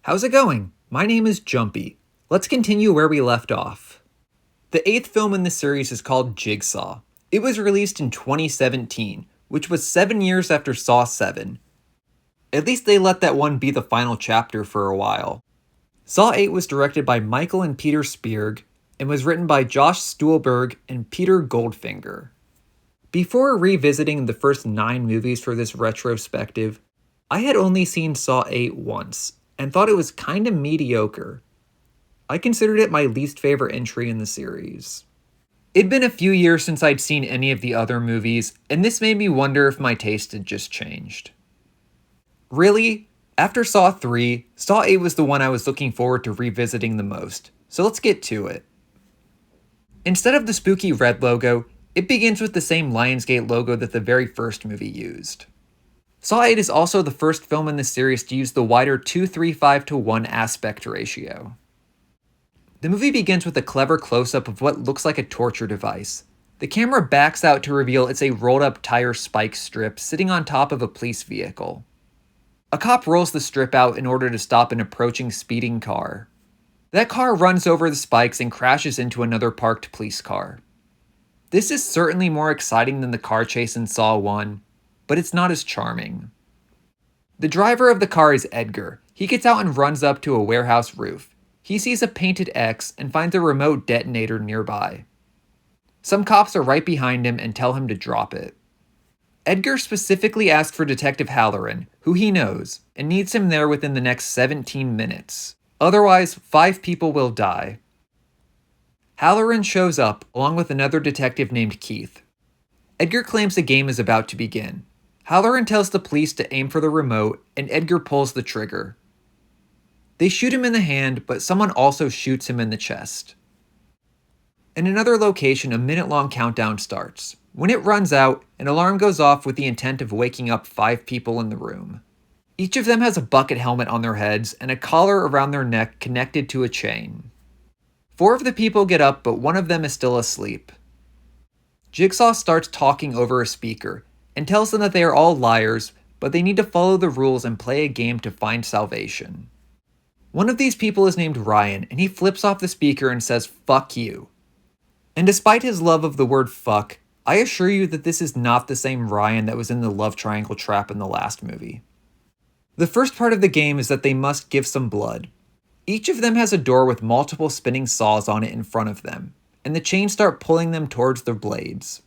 How's it going? My name is Jumpy. Let's continue where we left off. The 8th film in the series is called Jigsaw. It was released in 2017, which was 7 years after Saw 7. At least they let that one be the final chapter for a while. Saw 8 was directed by Michael and Peter Spierg, and was written by Josh Stuhlberg and Peter Goldfinger. Before revisiting the first 9 movies for this retrospective, I had only seen Saw 8 once, and thought it was kinda mediocre. I considered it my least favorite entry in the series. It'd been a few years since I'd seen any of the other movies, and this made me wonder if my taste had just changed. Really, after Saw 3, Saw 8 was the one I was looking forward to revisiting the most, so let's get to it. Instead of the spooky red logo, it begins with the same Lionsgate logo that the very first movie used. Saw 8 is also the first film in the series to use the wider 2:3:5:1 aspect ratio. The movie begins with a clever close-up of what looks like a torture device. The camera backs out to reveal it's a rolled-up tire spike strip sitting on top of a police vehicle. A cop rolls the strip out in order to stop an approaching speeding car. That car runs over the spikes and crashes into another parked police car. This is certainly more exciting than the car chase in Saw 1, but it's not as charming. The driver of the car is Edgar. He gets out and runs up to a warehouse roof. He sees a painted X and finds a remote detonator nearby. Some cops are right behind him and tell him to drop it. Edgar specifically asks for Detective Halloran, who he knows, and needs him there within the next 17 minutes. Otherwise, 5 people will die. Halloran shows up, along with another detective named Keith. Edgar claims the game is about to begin. Halloran tells the police to aim for the remote, and Edgar pulls the trigger. They shoot him in the hand, but someone also shoots him in the chest. In another location, a minute-long countdown starts. When it runs out, an alarm goes off with the intent of waking up 5 people in the room. Each of them has a bucket helmet on their heads and a collar around their neck connected to a chain. 4 of the people get up, but one of them is still asleep. Jigsaw starts talking over a speaker, and tells them that they are all liars, but they need to follow the rules and play a game to find salvation. One of these people is named Ryan, and he flips off the speaker and says, "Fuck you." And despite his love of the word fuck, I assure you that this is not the same Ryan that was in the love triangle trap in the last movie. The first part of the game is that they must give some blood. Each of them has a door with multiple spinning saws on it in front of them, and the chains start pulling them towards their blades.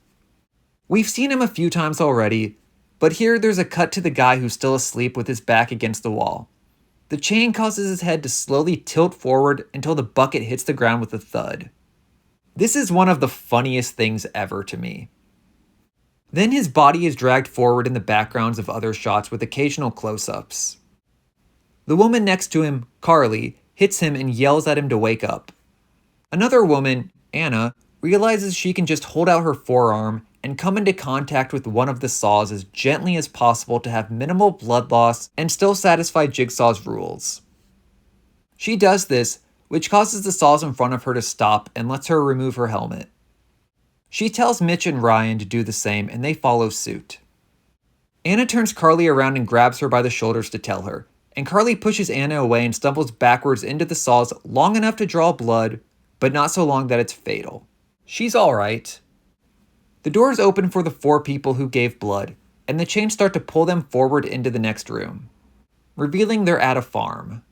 We've seen him a few times already, but here there's a cut to the guy who's still asleep with his back against the wall. The chain causes his head to slowly tilt forward until the bucket hits the ground with a thud. This is one of the funniest things ever to me. Then his body is dragged forward in the backgrounds of other shots with occasional close-ups. The woman next to him, Carly, hits him and yells at him to wake up. Another woman, Anna, realizes she can just hold out her forearm and come into contact with one of the saws as gently as possible to have minimal blood loss and still satisfy Jigsaw's rules. She does this, which causes the saws in front of her to stop and lets her remove her helmet. She tells Mitch and Ryan to do the same, and they follow suit. Anna turns Carly around and grabs her by the shoulders to tell her, and Carly pushes Anna away and stumbles backwards into the saws long enough to draw blood, but not so long that it's fatal. She's alright. The doors open for the 4 people who gave blood, and the chains start to pull them forward into the next room, revealing they're at a farm.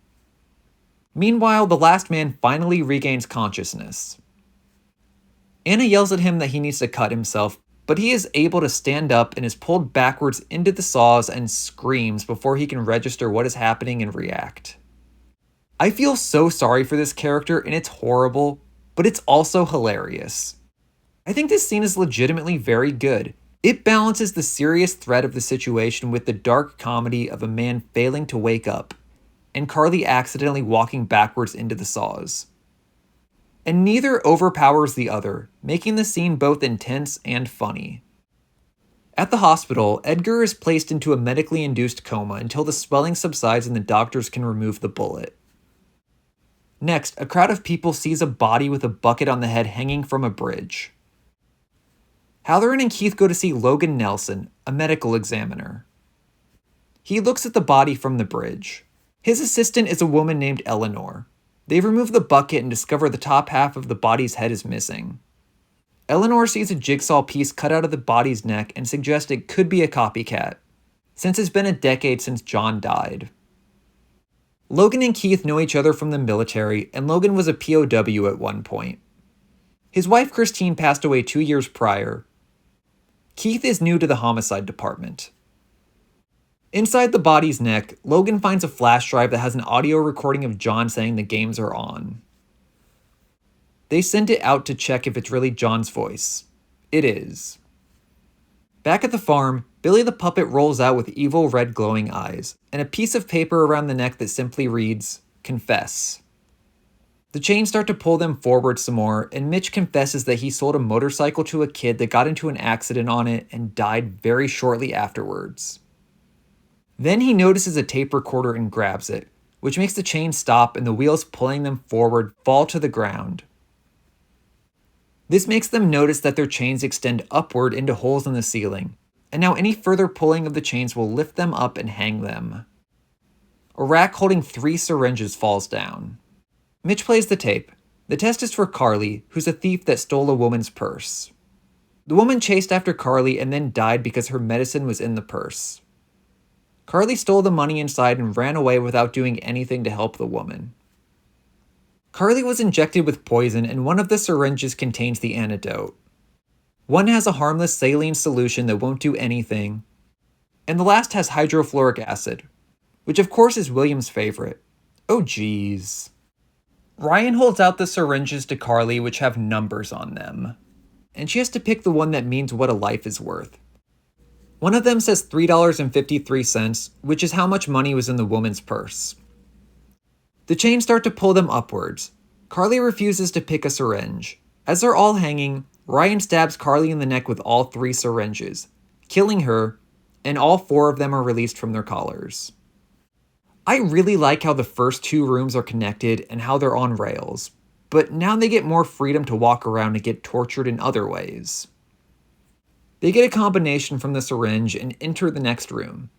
Meanwhile, the last man finally regains consciousness. Anna yells at him that he needs to cut himself, but he is able to stand up and is pulled backwards into the saws and screams before he can register what is happening and react. I feel so sorry for this character, and it's horrible, but it's also hilarious. I think this scene is legitimately very good. It balances the serious threat of the situation with the dark comedy of a man failing to wake up, and Carly accidentally walking backwards into the saws. And neither overpowers the other, making the scene both intense and funny. At the hospital, Edgar is placed into a medically induced coma until the swelling subsides and the doctors can remove the bullet. Next, a crowd of people sees a body with a bucket on the head hanging from a bridge. Halloran and Keith go to see Logan Nelson, a medical examiner. He looks at the body from the bridge. His assistant is a woman named Eleanor. They remove the bucket and discover the top half of the body's head is missing. Eleanor sees a jigsaw piece cut out of the body's neck and suggests it could be a copycat, since it's been a decade since John died. Logan and Keith know each other from the military, and Logan was a POW at one point. His wife Christine passed away 2 years prior. Keith is new to the homicide department. Inside the body's neck, Logan finds a flash drive that has an audio recording of John saying the games are on. They send it out to check if it's really John's voice. It is. Back at the farm, Billy the puppet rolls out with evil red glowing eyes, and a piece of paper around the neck that simply reads, "Confess." The chains start to pull them forward some more, and Mitch confesses that he sold a motorcycle to a kid that got into an accident on it and died very shortly afterwards. Then he notices a tape recorder and grabs it, which makes the chain stop and the wheels pulling them forward fall to the ground. This makes them notice that their chains extend upward into holes in the ceiling, and now any further pulling of the chains will lift them up and hang them. A rack holding 3 syringes falls down. Mitch plays the tape. The test is for Carly, who's a thief that stole a woman's purse. The woman chased after Carly and then died because her medicine was in the purse. Carly stole the money inside and ran away without doing anything to help the woman. Carly was injected with poison, and one of the syringes contains the antidote. One has a harmless saline solution that won't do anything, and the last has hydrofluoric acid, which of course is William's favorite. Oh geez. Ryan holds out the syringes to Carly, which have numbers on them, and she has to pick the one that means what a life is worth. One of them says $3.53, which is how much money was in the woman's purse. The chains start to pull them upwards. Carly refuses to pick a syringe. As they're all hanging, Ryan stabs Carly in the neck with all 3 syringes, killing her, and all 4 of them are released from their collars. I really like how the first 2 rooms are connected and how they're on rails, but now they get more freedom to walk around and get tortured in other ways. They get a combination from the syringe and enter the next room.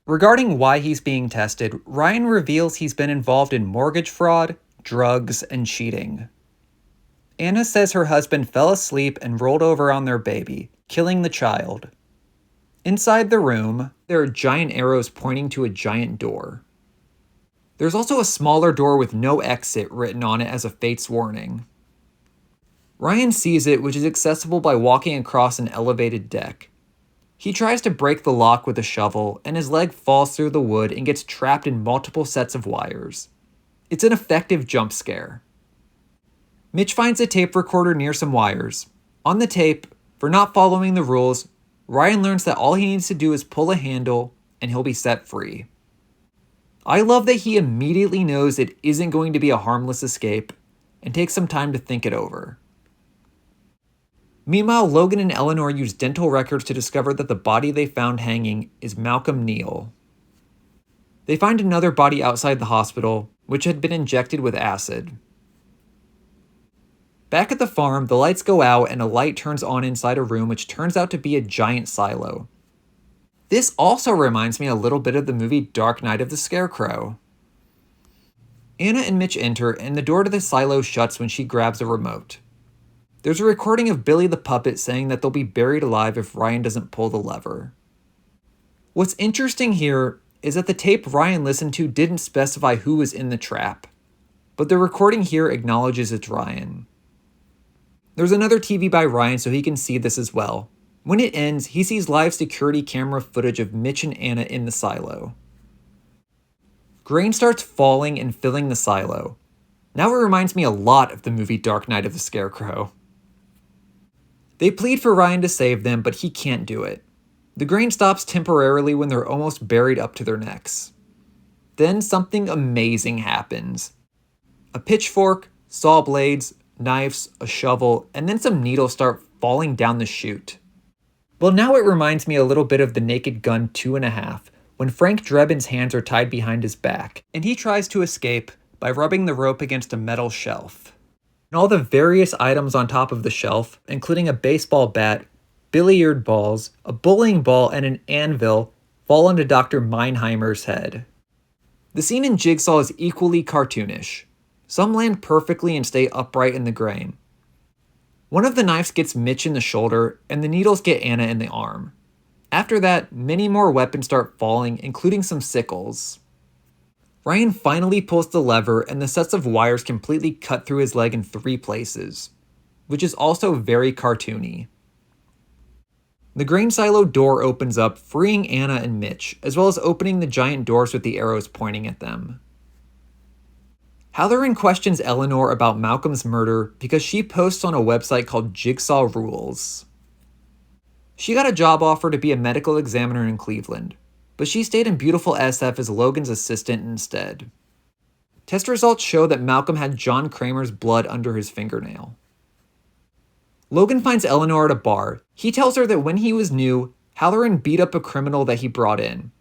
Regarding why he's being tested, Ryan reveals he's been involved in mortgage fraud, drugs, and cheating. Anna says her husband fell asleep and rolled over on their baby, killing the child. Inside the room, there are giant arrows pointing to a giant door. There's also a smaller door with no exit written on it as a fate's warning. Ryan sees it, which is accessible by walking across an elevated deck. He tries to break the lock with a shovel, and his leg falls through the wood and gets trapped in multiple sets of wires. It's an effective jump scare. Mitch finds a tape recorder near some wires. On the tape, for not following the rules, Ryan learns that all he needs to do is pull a handle, and he'll be set free. I love that he immediately knows it isn't going to be a harmless escape, and takes some time to think it over. Meanwhile, Logan and Eleanor use dental records to discover that the body they found hanging is Malcolm Neal. They find another body outside the hospital, which had been injected with acid. Back at the farm, the lights go out and a light turns on inside a room which turns out to be a giant silo. This also reminds me a little bit of the movie Dark Night of the Scarecrow. Anna and Mitch enter, and the door to the silo shuts when she grabs a remote. There's a recording of Billy the puppet saying that they'll be buried alive if Ryan doesn't pull the lever. What's interesting here is that the tape Ryan listened to didn't specify who was in the trap, but the recording here acknowledges it's Ryan. There's another TV by Ryan so he can see this as well. When it ends, he sees live security camera footage of Mitch and Anna in the silo. Grain starts falling and filling the silo. Now it reminds me a lot of the movie Dark Night of the Scarecrow. They plead for Ryan to save them, but he can't do it. The grain stops temporarily when they're almost buried up to their necks. Then something amazing happens. A pitchfork, saw blades, knives, a shovel, and then some needles start falling down the chute. Well, now it reminds me a little bit of The Naked Gun 2.5, when Frank Drebin's hands are tied behind his back, and he tries to escape by rubbing the rope against a metal shelf. And all the various items on top of the shelf, including a baseball bat, billiard balls, a bowling ball, and an anvil, fall onto Dr. Meinheimer's head. The scene in Jigsaw is equally cartoonish. Some land perfectly and stay upright in the grain. One of the knives gets Mitch in the shoulder, and the needles get Anna in the arm. After that, many more weapons start falling, including some sickles. Ryan finally pulls the lever, and the sets of wires completely cut through his leg in 3 places, which is also very cartoony. The grain silo door opens up, freeing Anna and Mitch, as well as opening the giant doors with the arrows pointing at them. Halloran questions Eleanor about Malcolm's murder because she posts on a website called Jigsaw Rules. She got a job offer to be a medical examiner in Cleveland, but she stayed in beautiful SF as Logan's assistant instead. Test results show that Malcolm had John Kramer's blood under his fingernail. Logan finds Eleanor at a bar. He tells her that when he was new, Halloran beat up a criminal that he brought in.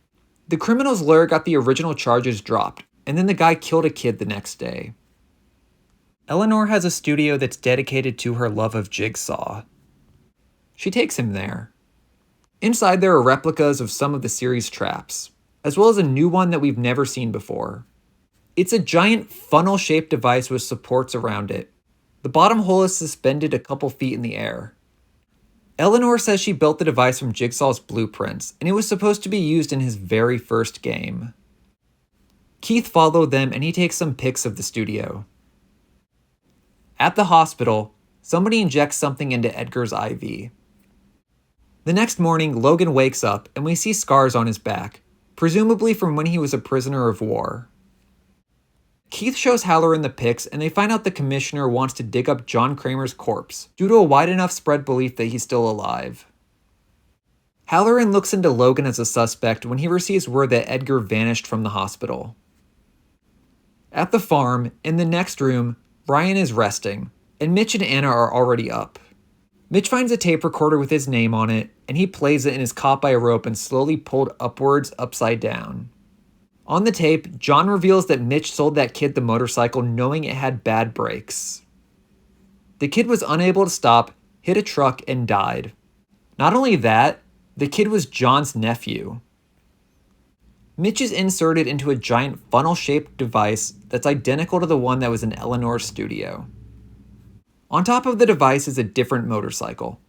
The criminal's lawyer got the original charges dropped, and then the guy killed a kid the next day. Eleanor has a studio that's dedicated to her love of Jigsaw. She takes him there. Inside there are replicas of some of the series' traps, as well as a new one that we've never seen before. It's a giant funnel-shaped device with supports around it. The bottom hole is suspended a couple feet in the air. Eleanor says she built the device from Jigsaw's blueprints, and it was supposed to be used in his very first game. Keith followed them, and he takes some pics of the studio. At the hospital, somebody injects something into Edgar's IV. The next morning, Logan wakes up, and we see scars on his back, presumably from when he was a prisoner of war. Keith shows Halloran the pics, and they find out the commissioner wants to dig up John Kramer's corpse, due to a wide enough spread belief that he's still alive. Halloran looks into Logan as a suspect when he receives word that Edgar vanished from the hospital. At the farm, in the next room, Ryan is resting, and Mitch and Anna are already up. Mitch finds a tape recorder with his name on it, and he plays it and is caught by a rope and slowly pulled upwards upside down. On the tape, John reveals that Mitch sold that kid the motorcycle knowing it had bad brakes. The kid was unable to stop, hit a truck, and died. Not only that, the kid was John's nephew. Mitch is inserted into a giant funnel-shaped device that's identical to the one that was in Eleanor's studio. On top of the device is a different motorcycle,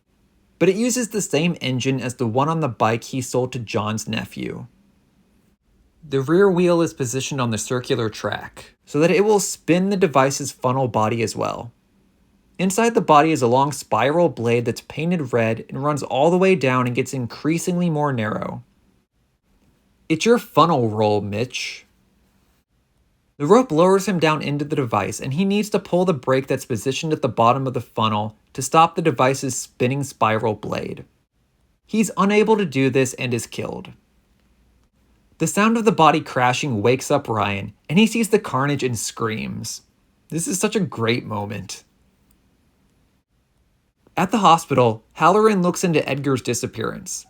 but it uses the same engine as the one on the bike he sold to John's nephew. The rear wheel is positioned on the circular track, so that it will spin the device's funnel body as well. Inside the body is a long spiral blade that's painted red and runs all the way down and gets increasingly more narrow. It's your funnel roll, Mitch. The rope lowers him down into the device, and he needs to pull the brake that's positioned at the bottom of the funnel to stop the device's spinning spiral blade. He's unable to do this and is killed. The sound of the body crashing wakes up Ryan, and he sees the carnage and screams. This is such a great moment. At the hospital, Halloran looks into Edgar's disappearance.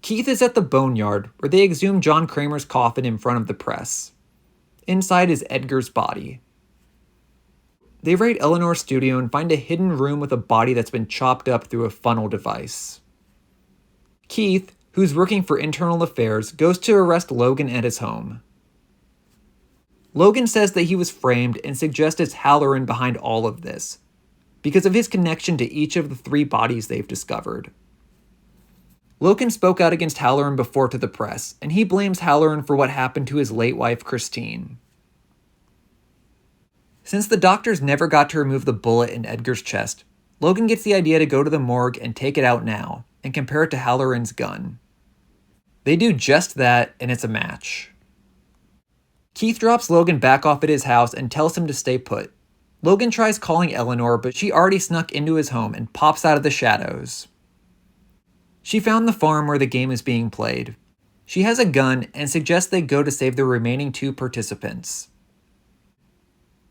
Keith is at the boneyard, where they exhume John Kramer's coffin in front of the press. Inside is Edgar's body. They raid Eleanor's studio and find a hidden room with a body that's been chopped up through a funnel device. Keith, who's working for internal affairs, goes to arrest Logan at his home. Logan says that he was framed and suggests it's Halloran behind all of this, because of his connection to each of the 3 bodies they've discovered. Logan spoke out against Halloran before to the press, and he blames Halloran for what happened to his late wife, Christine. Since the doctors never got to remove the bullet in Edgar's chest, Logan gets the idea to go to the morgue and take it out now, and compare it to Halloran's gun. They do just that, and it's a match. Keith drops Logan back off at his house and tells him to stay put. Logan tries calling Eleanor, but she already snuck into his home and pops out of the shadows. She found the farm where the game is being played. She has a gun and suggests they go to save the remaining 2 participants.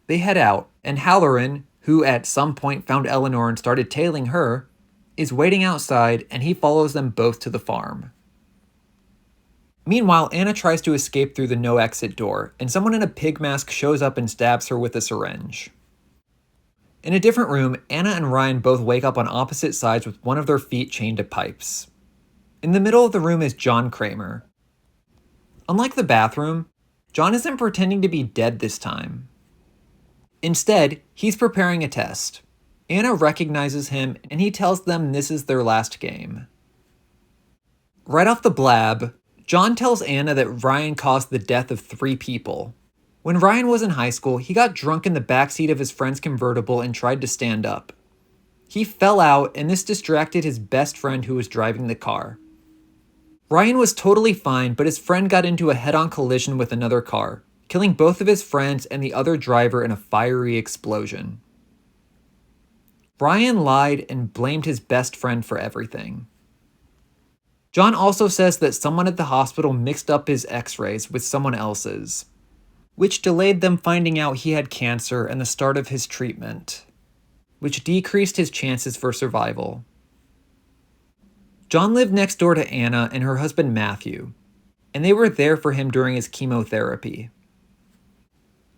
They head out, and Halloran, who at some point found Eleanor and started tailing her, is waiting outside, and he follows them both to the farm. Meanwhile, Anna tries to escape through the no-exit door, and someone in a pig mask shows up and stabs her with a syringe. In a different room, Anna and Ryan both wake up on opposite sides with one of their feet chained to pipes. In the middle of the room is John Kramer. Unlike the bathroom, John isn't pretending to be dead this time. Instead, he's preparing a test. Anna recognizes him and he tells them this is their last game. Right off the blab, John tells Anna that Ryan caused the death of 3 people. When Ryan was in high school, he got drunk in the backseat of his friend's convertible and tried to stand up. He fell out and this distracted his best friend who was driving the car. Ryan was totally fine, but his friend got into a head-on collision with another car, killing both of his friends and the other driver in a fiery explosion. Ryan lied and blamed his best friend for everything. John also says that someone at the hospital mixed up his x-rays with someone else's, which delayed them finding out he had cancer and the start of his treatment, which decreased his chances for survival. John lived next door to Anna and her husband Matthew, and they were there for him during his chemotherapy.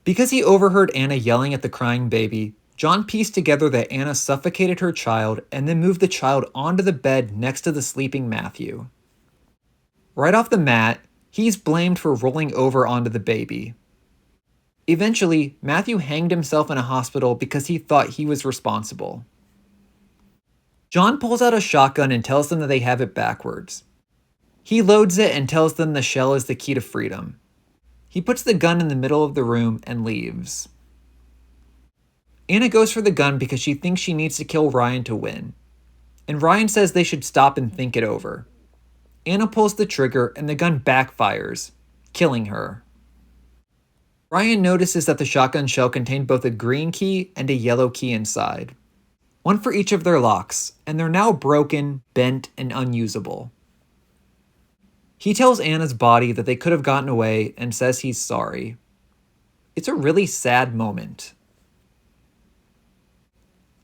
Because he overheard Anna yelling at the crying baby, John pieced together that Anna suffocated her child and then moved the child onto the bed next to the sleeping Matthew. Right off the mat, he's blamed for rolling over onto the baby. Eventually, Matthew hanged himself in a hospital because he thought he was responsible. John pulls out a shotgun and tells them that they have it backwards. He loads it and tells them the shell is the key to freedom. He puts the gun in the middle of the room and leaves. Anna goes for the gun because she thinks she needs to kill Ryan to win. And Ryan says they should stop and think it over. Anna pulls the trigger and the gun backfires, killing her. Ryan notices that the shotgun shell contained both a green key and a yellow key inside. One for each of their locks, and they're now broken, bent, and unusable. He tells Anna's body that they could have gotten away and says he's sorry. It's a really sad moment.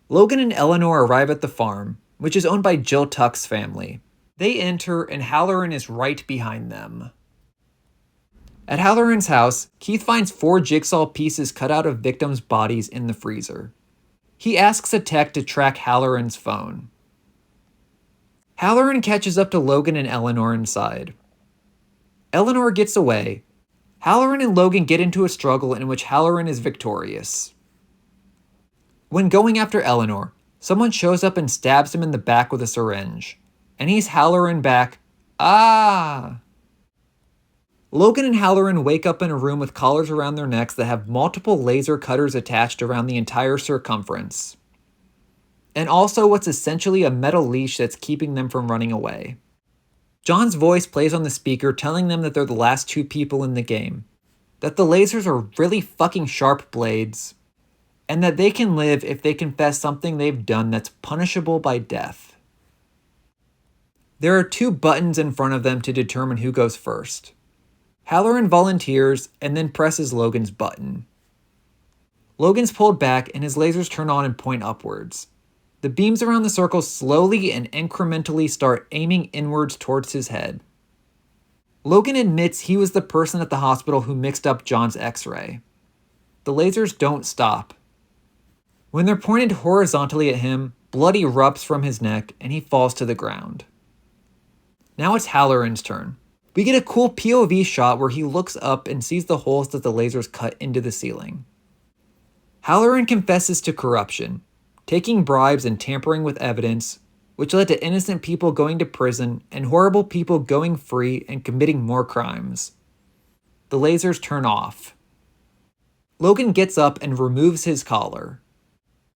Logan and Eleanor arrive at the farm, which is owned by Jill Tuck's family. They enter and Halloran is right behind them. At Halloran's house, Keith finds 4 jigsaw pieces cut out of victims' bodies in the freezer. He asks a tech to track Halloran's phone. Halloran catches up to Logan and Eleanor inside. Eleanor gets away. Halloran and Logan get into a struggle in which Halloran is victorious. When going after Eleanor, someone shows up and stabs him in the back with a syringe. And he's Halloran back, "Ah!" Logan and Halloran wake up in a room with collars around their necks that have multiple laser cutters attached around the entire circumference. And also what's essentially a metal leash that's keeping them from running away. John's voice plays on the speaker telling them that they're the last 2 people in the game, that the lasers are really fucking sharp blades, and that they can live if they confess something they've done that's punishable by death. There are 2 buttons in front of them to determine who goes first. Halloran volunteers and then presses Logan's button. Logan's pulled back and his lasers turn on and point upwards. The beams around the circle slowly and incrementally start aiming inwards towards his head. Logan admits he was the person at the hospital who mixed up John's x-ray. The lasers don't stop. When they're pointed horizontally at him, blood erupts from his neck and he falls to the ground. Now it's Halloran's turn. We get a cool POV shot where he looks up and sees the holes that the lasers cut into the ceiling. Halloran confesses to corruption, taking bribes and tampering with evidence, which led to innocent people going to prison and horrible people going free and committing more crimes. The lasers turn off. Logan gets up and removes his collar.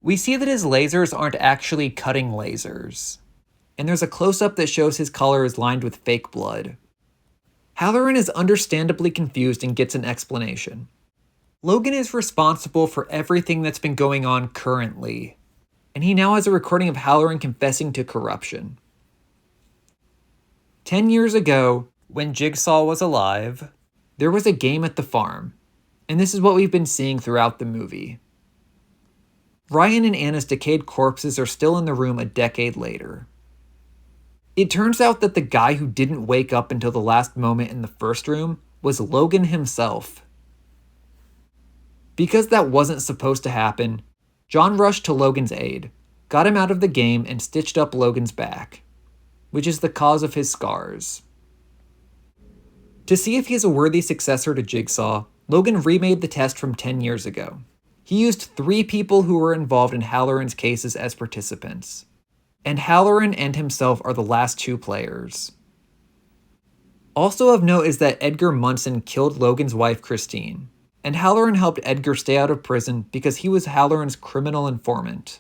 We see that his lasers aren't actually cutting lasers, and there's a close-up that shows his collar is lined with fake blood. Halloran is understandably confused and gets an explanation. Logan is responsible for everything that's been going on currently, and he now has a recording of Halloran confessing to corruption. 10 years ago, when Jigsaw was alive, there was a game at the farm, and this is what we've been seeing throughout the movie. Ryan and Anna's decayed corpses are still in the room a decade later. It turns out that the guy who didn't wake up until the last moment in the first room was Logan himself. Because that wasn't supposed to happen, John rushed to Logan's aid, got him out of the game, and stitched up Logan's back, which is the cause of his scars. To see if he's a worthy successor to Jigsaw, Logan remade the test from 10 years ago. He used 3 people who were involved in Halloran's cases as participants. And Halloran and himself are the last 2 players. Also of note is that Edgar Munson killed Logan's wife Christine, and Halloran helped Edgar stay out of prison because he was Halloran's criminal informant.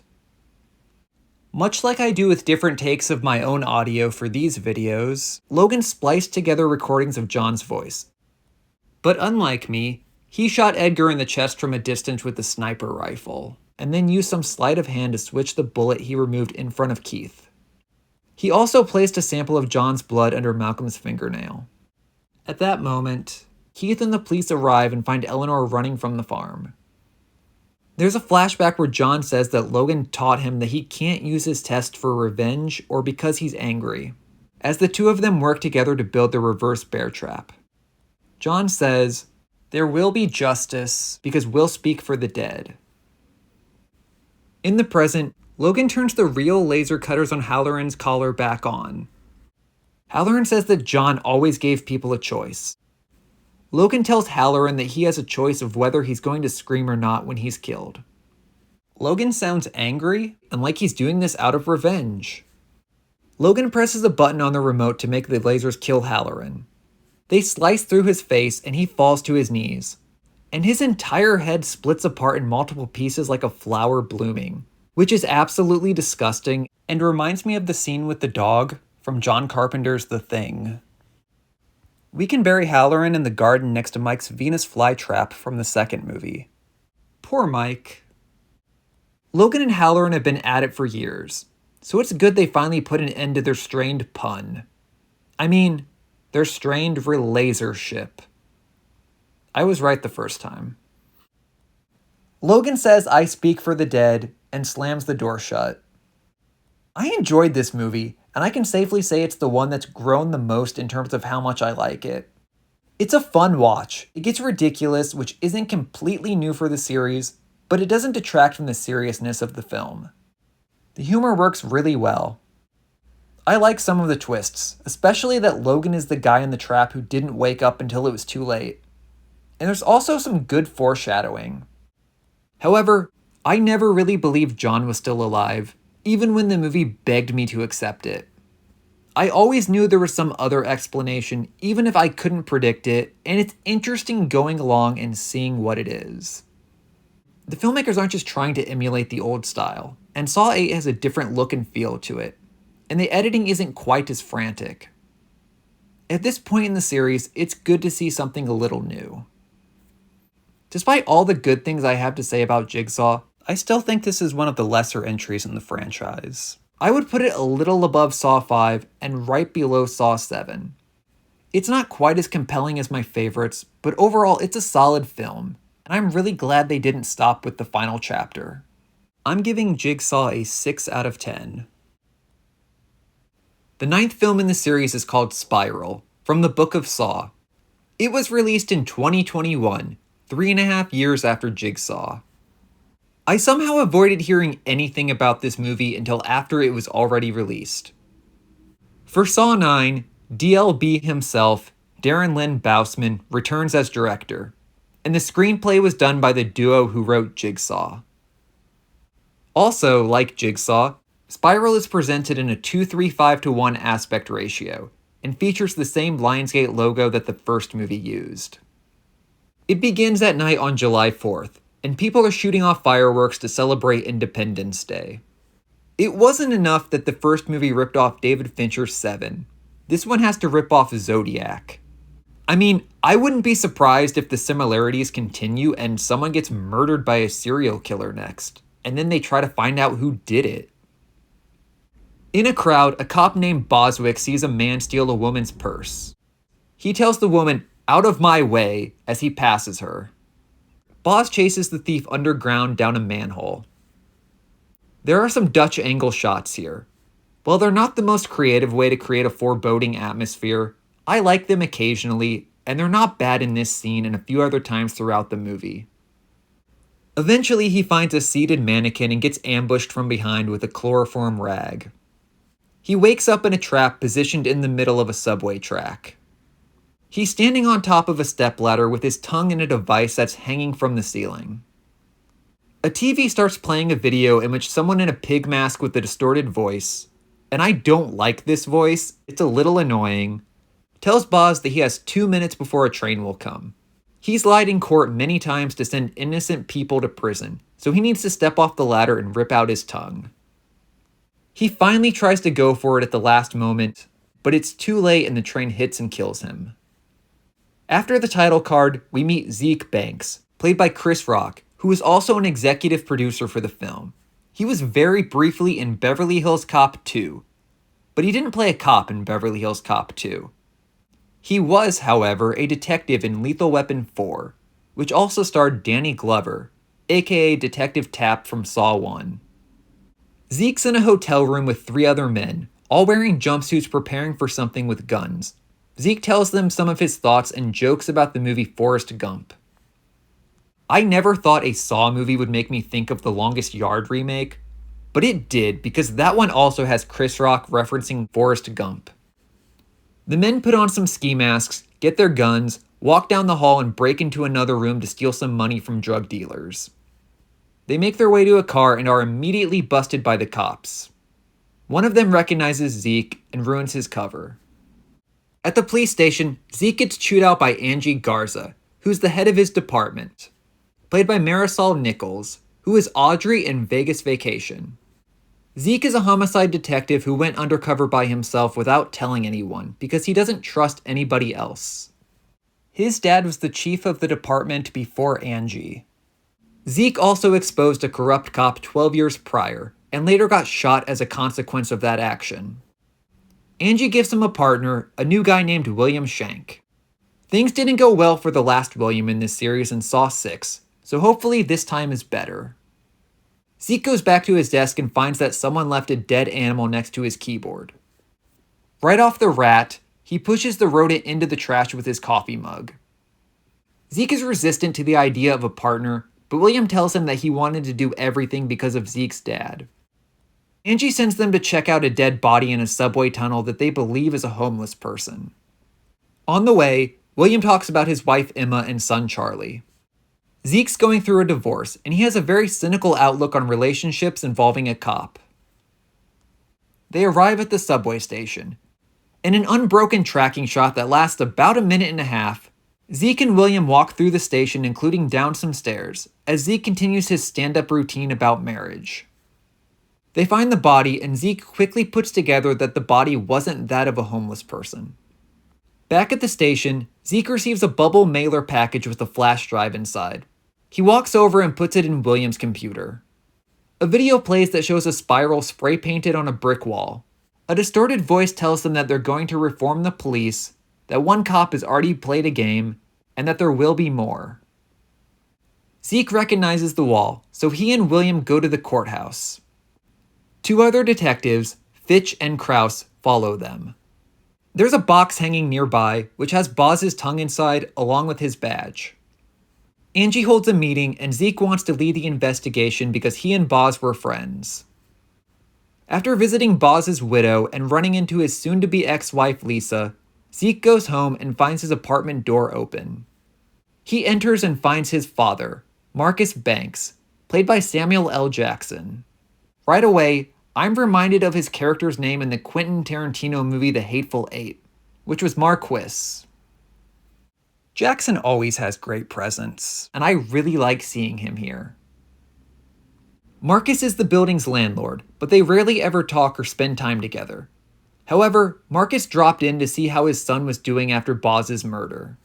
Much like I do with different takes of my own audio for these videos, Logan spliced together recordings of John's voice. But unlike me, he shot Edgar in the chest from a distance with a sniper rifle, and then used some sleight of hand to switch the bullet he removed in front of Keith. He also placed a sample of John's blood under Malcolm's fingernail. At that moment, Keith and the police arrive and find Eleanor running from the farm. There's a flashback where John says that Logan taught him that he can't use his test for revenge or because he's angry, as the 2 of them work together to build the reverse bear trap. John says, "There will be justice because we'll speak for the dead." In the present, Logan turns the real laser cutters on Halloran's collar back on. Halloran says that John always gave people a choice. Logan tells Halloran that he has a choice of whether he's going to scream or not when he's killed. Logan sounds angry and like he's doing this out of revenge. Logan presses a button on the remote to make the lasers kill Halloran. They slice through his face and he falls to his knees. And his entire head splits apart in multiple pieces like a flower blooming, which is absolutely disgusting and reminds me of the scene with the dog from John Carpenter's The Thing. We can bury Halloran in the garden next to Mike's Venus flytrap from the second movie. Poor Mike. Logan and Halloran have been at it for years, so it's good they finally put an end to their strained pun. I mean, their strained relationship. I was right the first time. Logan says, "I speak for the dead," and slams the door shut. I enjoyed this movie, and I can safely say it's the one that's grown the most in terms of how much I like it. It's a fun watch. It gets ridiculous, which isn't completely new for the series, but it doesn't detract from the seriousness of the film. The humor works really well. I like some of the twists, especially that Logan is the guy in the trap who didn't wake up until it was too late. And there's also some good foreshadowing. However, I never really believed John was still alive, even when the movie begged me to accept it. I always knew there was some other explanation, even if I couldn't predict it, and it's interesting going along and seeing what it is. The filmmakers aren't just trying to emulate the old style, and Saw 8 has a different look and feel to it, and the editing isn't quite as frantic. At this point in the series, it's good to see something a little new. Despite all the good things I have to say about Jigsaw, I still think this is one of the lesser entries in the franchise. I would put it a little above Saw 5 and right below Saw 7. It's not quite as compelling as my favorites, but overall it's a solid film, and I'm really glad they didn't stop with the final chapter. I'm giving Jigsaw a 6 out of 10. The 9th film in the series is called Spiral, from the Book of Saw. It was released in 2021, 3.5 years after Jigsaw. I somehow avoided hearing anything about this movie until after it was already released. For Saw 9, DLB himself, Darren Lynn Bousman, returns as director, and the screenplay was done by the duo who wrote Jigsaw. Also, like Jigsaw, Spiral is presented in a 2:3:5:1 aspect ratio, and features the same Lionsgate logo that the first movie used. It begins at night on July 4th, and people are shooting off fireworks to celebrate Independence Day. It wasn't enough that the first movie ripped off David Fincher's Seven. This one has to rip off Zodiac. I mean, I wouldn't be surprised if the similarities continue and someone gets murdered by a serial killer next, and then they try to find out who did it. In a crowd, a cop named Boswick sees a man steal a woman's purse. He tells the woman, "Out of my way," as he passes her. Boz chases the thief underground down a manhole. There are some Dutch angle shots here. While they're not the most creative way to create a foreboding atmosphere, I like them occasionally, and they're not bad in this scene and a few other times throughout the movie. Eventually, he finds a seated mannequin and gets ambushed from behind with a chloroform rag. He wakes up in a trap positioned in the middle of a subway track. He's standing on top of a stepladder with his tongue in a device that's hanging from the ceiling. A TV starts playing a video in which someone in a pig mask with a distorted voice, and I don't like this voice, it's a little annoying, tells Boz that he has 2 minutes before a train will come. He's lied in court many times to send innocent people to prison, so he needs to step off the ladder and rip out his tongue. He finally tries to go for it at the last moment, but it's too late and the train hits and kills him. After the title card, we meet Zeke Banks, played by Chris Rock, who is also an executive producer for the film. He was very briefly in Beverly Hills Cop 2, but he didn't play a cop in Beverly Hills Cop 2. He was, however, a detective in Lethal Weapon 4, which also starred Danny Glover, aka Detective Tapp from Saw 1. Zeke's in a hotel room with 3 other men, all wearing jumpsuits preparing for something with guns. Zeke tells them some of his thoughts and jokes about the movie Forrest Gump. I never thought a Saw movie would make me think of The Longest Yard remake, but it did because that one also has Chris Rock referencing Forrest Gump. The men put on some ski masks, get their guns, walk down the hall and break into another room to steal some money from drug dealers. They make their way to a car and are immediately busted by the cops. One of them recognizes Zeke and ruins his cover. At the police station, Zeke gets chewed out by Angie Garza, who's the head of his department, played by Marisol Nichols, who is Audrey in Vegas Vacation. Zeke is a homicide detective who went undercover by himself without telling anyone because he doesn't trust anybody else. His dad was the chief of the department before Angie. Zeke also exposed a corrupt cop 12 years prior, and later got shot as a consequence of that action. Angie gives him a partner, a new guy named William Shank. Things didn't go well for the last William in this series in Saw 6, so hopefully this time is better. Zeke goes back to his desk and finds that someone left a dead animal next to his keyboard. Right off the rat, he pushes the rodent into the trash with his coffee mug. Zeke is resistant to the idea of a partner, but William tells him that he wanted to do everything because of Zeke's dad. Angie sends them to check out a dead body in a subway tunnel that they believe is a homeless person. On the way, William talks about his wife Emma and son Charlie. Zeke's going through a divorce, and he has a very cynical outlook on relationships involving a cop. They arrive at the subway station. In an unbroken tracking shot that lasts about a minute and a half, Zeke and William walk through the station, including down some stairs, as Zeke continues his stand-up routine about marriage. They find the body, and Zeke quickly puts together that the body wasn't that of a homeless person. Back at the station, Zeke receives a bubble mailer package with a flash drive inside. He walks over and puts it in William's computer. A video plays that shows a spiral spray painted on a brick wall. A distorted voice tells them that they're going to reform the police, that one cop has already played a game, and that there will be more. Zeke recognizes the wall, so he and William go to the courthouse. 2 other detectives, Fitch and Krause, follow them. There's a box hanging nearby, which has Boz's tongue inside, along with his badge. Angie holds a meeting, and Zeke wants to lead the investigation because he and Boz were friends. After visiting Boz's widow and running into his soon-to-be ex-wife Lisa, Zeke goes home and finds his apartment door open. He enters and finds his father, Marcus Banks, played by Samuel L. Jackson. Right away, I'm reminded of his character's name in the Quentin Tarantino movie The Hateful Eight, which was Marquis. Jackson always has great presence, and I really like seeing him here. Marcus is the building's landlord, but they rarely ever talk or spend time together. However, Marcus dropped in to see how his son was doing after Boz's murder.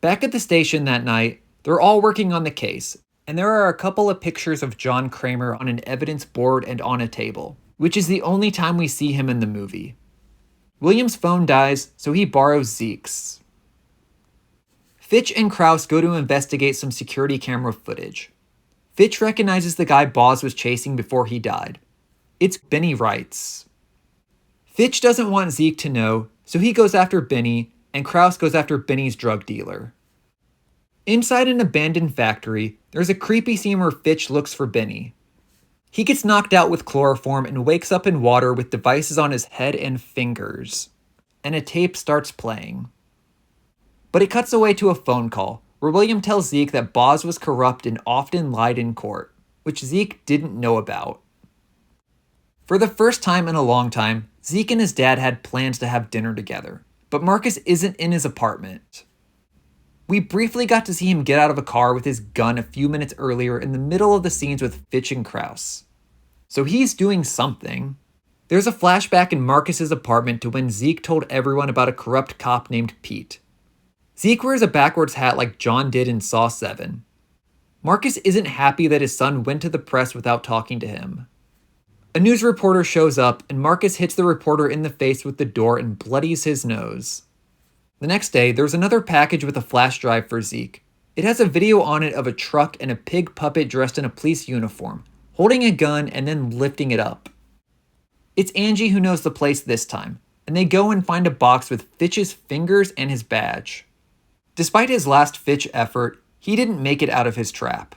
Back at the station that night, they're all working on the case, and there are a couple of pictures of John Kramer on an evidence board and on a table, which is the only time we see him in the movie. William's phone dies, so he borrows Zeke's. Fitch and Krause go to investigate some security camera footage. Fitch recognizes the guy Boz was chasing before he died. It's Benny Wrights. Fitch doesn't want Zeke to know, so he goes after Benny, and Krause goes after Benny's drug dealer. Inside an abandoned factory, there's a creepy scene where Fitch looks for Benny. He gets knocked out with chloroform and wakes up in water with devices on his head and fingers. And a tape starts playing. But it cuts away to a phone call, where William tells Zeke that Boz was corrupt and often lied in court, which Zeke didn't know about. For the first time in a long time, Zeke and his dad had plans to have dinner together, but Marcus isn't in his apartment. We briefly got to see him get out of a car with his gun a few minutes earlier in the middle of the scenes with Fitch and Krause. So he's doing something. There's a flashback in Marcus's apartment to when Zeke told everyone about a corrupt cop named Pete. Zeke wears a backwards hat like John did in Saw 7. Marcus isn't happy that his son went to the press without talking to him. A news reporter shows up, and Marcus hits the reporter in the face with the door and bloodies his nose. The next day, there's another package with a flash drive for Zeke. It has a video on it of a truck and a pig puppet dressed in a police uniform, holding a gun and then lifting it up. It's Angie who knows the place this time, and they go and find a box with Fitch's fingers and his badge. Despite his last Fitch effort, he didn't make it out of his trap.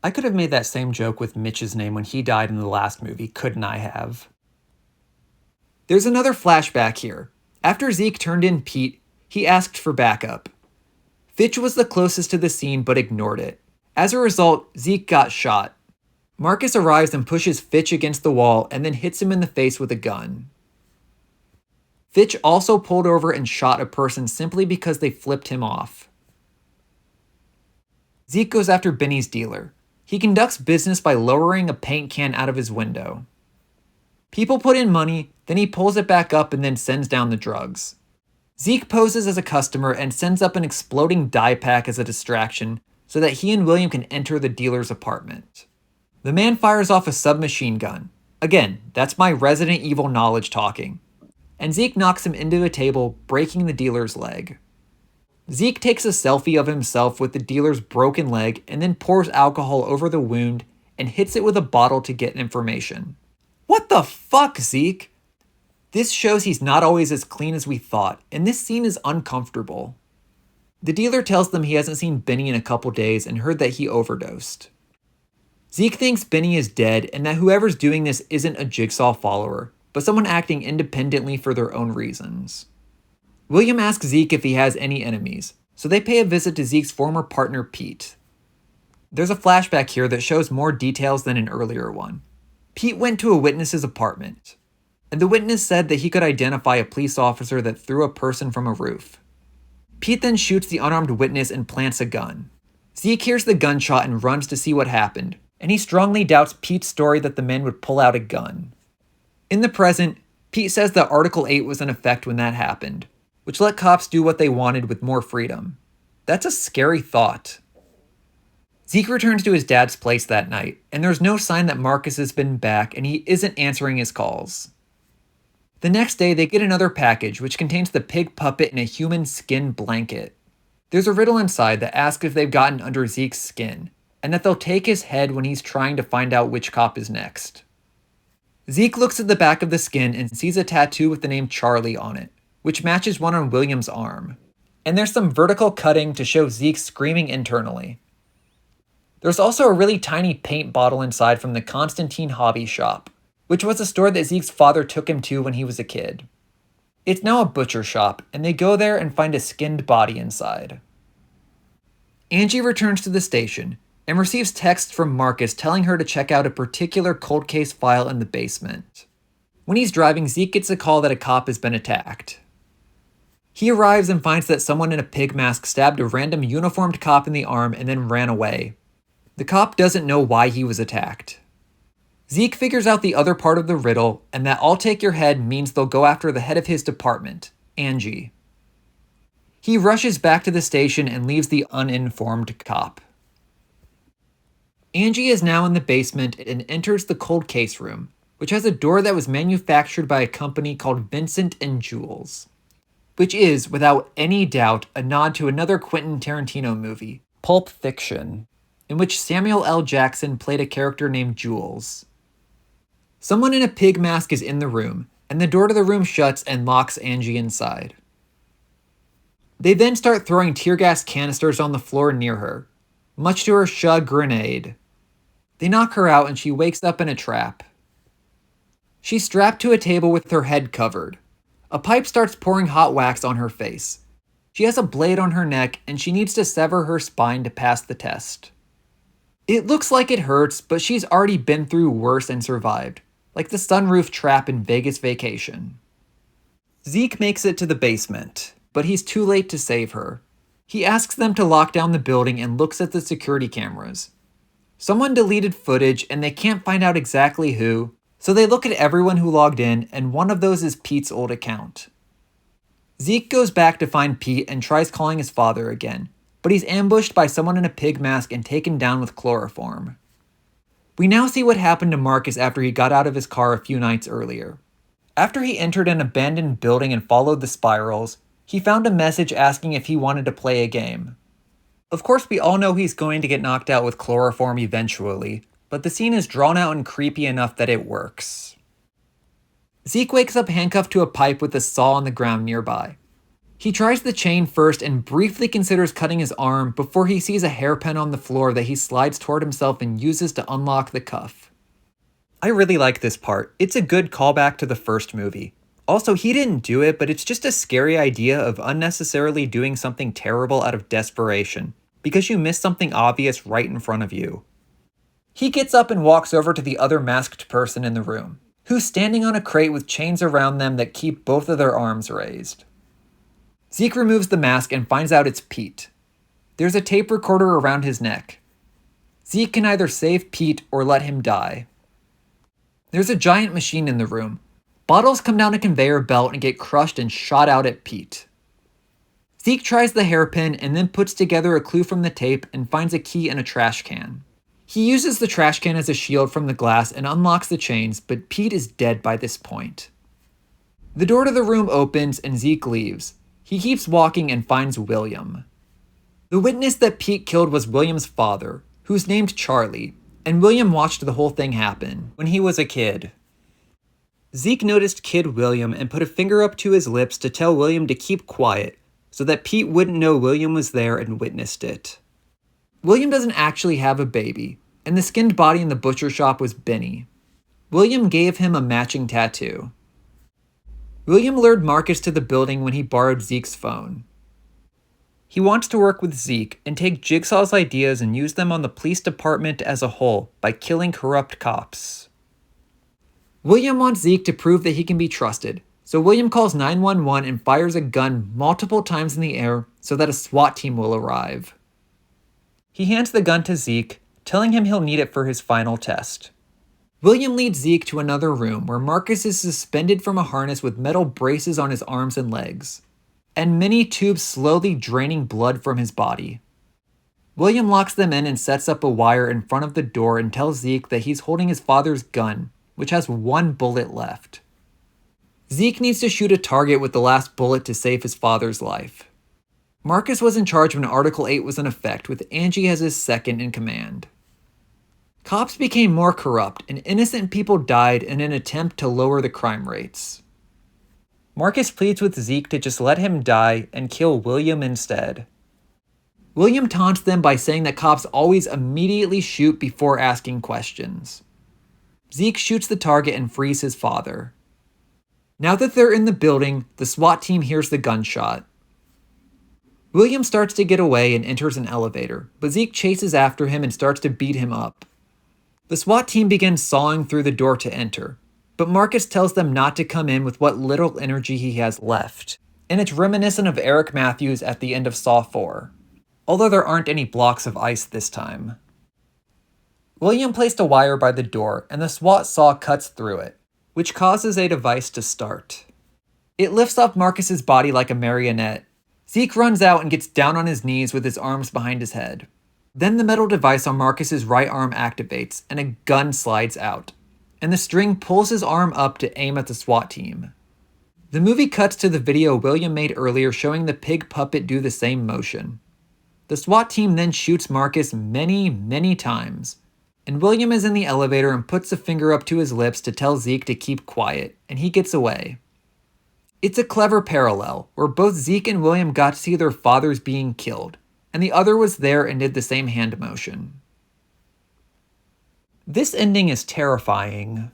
I could have made that same joke with Mitch's name when he died in the last movie, couldn't I have? There's another flashback here. After Zeke turned in Pete, he asked for backup. Fitch was the closest to the scene but ignored it. As a result, Zeke got shot. Marcus arrives and pushes Fitch against the wall and then hits him in the face with a gun. Fitch also pulled over and shot a person simply because they flipped him off. Zeke goes after Benny's dealer. He conducts business by lowering a paint can out of his window. People put in money, then he pulls it back up and then sends down the drugs. Zeke poses as a customer and sends up an exploding dye pack as a distraction so that he and William can enter the dealer's apartment. The man fires off a submachine gun. Again, that's my Resident Evil knowledge talking. And Zeke knocks him into a table, breaking the dealer's leg. Zeke takes a selfie of himself with the dealer's broken leg and then pours alcohol over the wound and hits it with a bottle to get information. What the fuck, Zeke? This shows he's not always as clean as we thought, and this scene is uncomfortable. The dealer tells them he hasn't seen Benny in a couple days and heard that he overdosed. Zeke thinks Benny is dead and that whoever's doing this isn't a Jigsaw follower, but someone acting independently for their own reasons. William asks Zeke if he has any enemies, so they pay a visit to Zeke's former partner Pete. There's a flashback here that shows more details than an earlier one. Pete went to a witness's apartment, and the witness said that he could identify a police officer that threw a person from a roof. Pete then shoots the unarmed witness and plants a gun. Zeke hears the gunshot and runs to see what happened, and he strongly doubts Pete's story that the man would pull out a gun. In the present, Pete says that Article 8 was in effect when that happened, which let cops do what they wanted with more freedom. That's a scary thought. Zeke returns to his dad's place that night, and there's no sign that Marcus has been back and he isn't answering his calls. The next day, they get another package, which contains the pig puppet in a human skin blanket. There's a riddle inside that asks if they've gotten under Zeke's skin, and that they'll take his head when he's trying to find out which cop is next. Zeke looks at the back of the skin and sees a tattoo with the name Charlie on it, which matches one on William's arm. And there's some vertical cutting to show Zeke screaming internally. There's also a really tiny paint bottle inside from the Constantine Hobby Shop, which was a store that Zeke's father took him to when he was a kid. It's now a butcher shop, and they go there and find a skinned body inside. Angie returns to the station and receives text from Marcus telling her to check out a particular cold case file in the basement. When he's driving, Zeke gets a call that a cop has been attacked. He arrives and finds that someone in a pig mask stabbed a random uniformed cop in the arm and then ran away. The cop doesn't know why he was attacked. Zeke figures out the other part of the riddle, and that "I'll take your head" means they'll go after the head of his department, Angie. He rushes back to the station and leaves the uninformed cop. Angie is now in the basement and enters the cold case room, which has a door that was manufactured by a company called Vincent and Jules, which is, without any doubt, a nod to another Quentin Tarantino movie, Pulp Fiction, in which Samuel L. Jackson played a character named Jules. Someone in a pig mask is in the room, and the door to the room shuts and locks Angie inside. They then start throwing tear gas canisters on the floor near her, much to her chagrin. They knock her out and she wakes up in a trap. She's strapped to a table with her head covered. A pipe starts pouring hot wax on her face. She has a blade on her neck and she needs to sever her spine to pass the test. It looks like it hurts, but she's already been through worse and survived, like the sunroof trap in Vegas Vacation. Zeke makes it to the basement, but he's too late to save her. He asks them to lock down the building and looks at the security cameras. Someone deleted footage and they can't find out exactly who, so they look at everyone who logged in, and one of those is Pete's old account. Zeke goes back to find Pete and tries calling his father again, but he's ambushed by someone in a pig mask and taken down with chloroform. We now see what happened to Marcus after he got out of his car a few nights earlier. After he entered an abandoned building and followed the spirals, he found a message asking if he wanted to play a game. Of course, we all know he's going to get knocked out with chloroform eventually, but the scene is drawn out and creepy enough that it works. Zeke wakes up handcuffed to a pipe with a saw on the ground nearby. He tries the chain first and briefly considers cutting his arm before he sees a hairpin on the floor that he slides toward himself and uses to unlock the cuff. I really like this part. It's a good callback to the first movie. Also, he didn't do it, but it's just a scary idea of unnecessarily doing something terrible out of desperation, because you missed something obvious right in front of you. He gets up and walks over to the other masked person in the room, who's standing on a crate with chains around them that keep both of their arms raised. Zeke removes the mask and finds out it's Pete. There's a tape recorder around his neck. Zeke can either save Pete or let him die. There's a giant machine in the room. Bottles come down a conveyor belt and get crushed and shot out at Pete. Zeke tries the hairpin and then puts together a clue from the tape and finds a key in a trash can. He uses the trash can as a shield from the glass and unlocks the chains, but Pete is dead by this point. The door to the room opens and Zeke leaves. He keeps walking and finds William. The witness that Pete killed was William's father, who's named Charlie, and William watched the whole thing happen when he was a kid. Zeke noticed Kid William and put a finger up to his lips to tell William to keep quiet, so that Pete wouldn't know William was there and witnessed it. William doesn't actually have a baby, and the skinned body in the butcher shop was Benny. William gave him a matching tattoo. William lured Marcus to the building when he borrowed Zeke's phone. He wants to work with Zeke and take Jigsaw's ideas and use them on the police department as a whole by killing corrupt cops. William wants Zeke to prove that he can be trusted, so William calls 911 and fires a gun multiple times in the air so that a SWAT team will arrive. He hands the gun to Zeke, telling him he'll need it for his final test. William leads Zeke to another room where Marcus is suspended from a harness with metal braces on his arms and legs, and many tubes slowly draining blood from his body. William locks them in and sets up a wire in front of the door and tells Zeke that he's holding his father's gun, which has one bullet left. Zeke needs to shoot a target with the last bullet to save his father's life. Marcus was in charge when Article 8 was in effect, with Angie as his second in command. Cops became more corrupt, and innocent people died in an attempt to lower the crime rates. Marcus pleads with Zeke to just let him die and kill William instead. William taunts them by saying that cops always immediately shoot before asking questions. Zeke shoots the target and frees his father. Now that they're in the building, the SWAT team hears the gunshot. William starts to get away and enters an elevator, but Zeke chases after him and starts to beat him up. The SWAT team begins sawing through the door to enter, but Marcus tells them not to come in with what little energy he has left, and it's reminiscent of Eric Matthews at the end of Saw 4, although there aren't any blocks of ice this time. William placed a wire by the door, and the SWAT saw cuts through it, which causes a device to start. It lifts up Marcus's body like a marionette. Zeke runs out and gets down on his knees with his arms behind his head. Then the metal device on Marcus's right arm activates, and a gun slides out, and the string pulls his arm up to aim at the SWAT team. The movie cuts to the video William made earlier showing the pig puppet do the same motion. The SWAT team then shoots Marcus many times, and William is in the elevator and puts a finger up to his lips to tell Zeke to keep quiet, and he gets away. It's a clever parallel, where both Zeke and William got to see their fathers being killed, and the other was there and did the same hand motion. This ending is terrifying.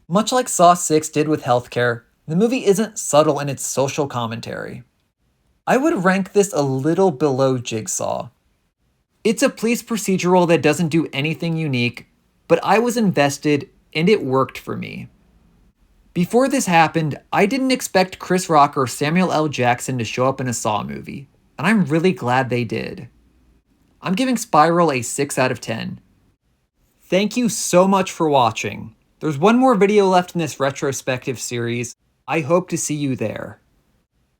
Much like Saw 6 did with healthcare, the movie isn't subtle in its social commentary. I would rank this a little below Jigsaw. It's a police procedural that doesn't do anything unique, but I was invested and it worked for me. Before this happened, I didn't expect Chris Rock or Samuel L. Jackson to show up in a Saw movie, and I'm really glad they did. I'm giving Spiral a 6 out of 10. Thank you so much for watching. There's one more video left in this retrospective series. I hope to see you there.